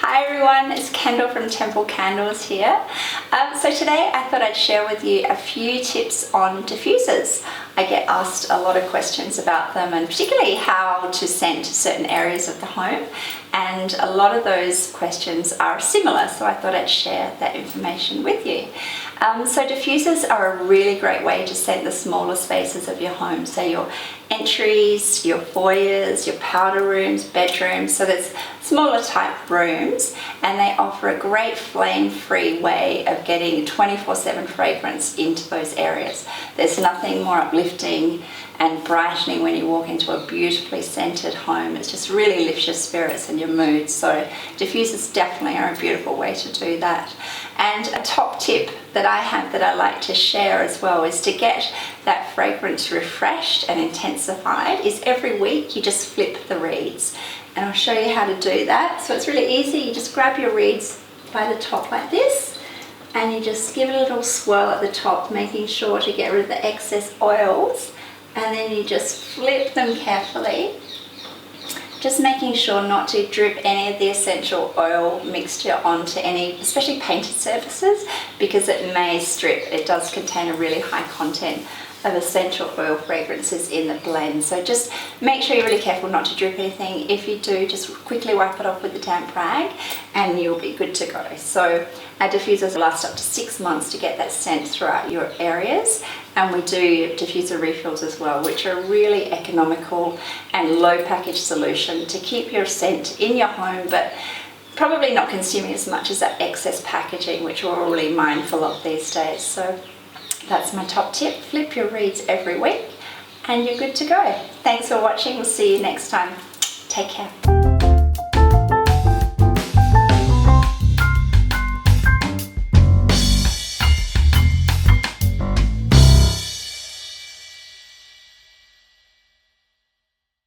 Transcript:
Hi everyone, it's Kendall from Temple Candles here. So today I thought I'd share with you a few tips on diffusers. I get asked a lot of questions about them, and particularly how to scent certain areas of the home, and a lot of those questions are similar, so I thought I'd share that information with you. So diffusers are a really great way to scent the smaller spaces of your home, so your entries, your foyers, your powder rooms, bedrooms, so there's smaller type rooms, and they offer a great flame-free way of getting 24/7 fragrance into those areas. There's nothing more uplifting and brightening when you walk into a beautifully scented home. It just really lifts your spirits and your mood, so diffusers definitely are a beautiful way to do that. And a top tip that I have that I like to share as well is to get that fragrance refreshed and intensified is every week you just flip the reeds, and I'll show you how to do that. So it's really easy. You just grab your reeds by the top like this, and you just give it a little swirl at the top, making sure to get rid of the excess oils, and then you just flip them carefully, just making sure not to drip any of the essential oil mixture onto any, especially painted surfaces, because it may strip. It does contain a really high content of essential oil fragrances in the blend, so just make sure you're really careful not to drip anything. If you do, just quickly wipe it off with a damp rag and you'll be good to go. So our diffusers last up to 6 months to get that scent throughout your areas, and we do diffuser refills as well, which are a really economical and low package solution to keep your scent in your home, but probably not consuming as much as that excess packaging, which we're all really mindful of these days. So that's my top tip. Flip your reeds every week and you're good to go. Thanks for watching. We'll see you next time. Take care.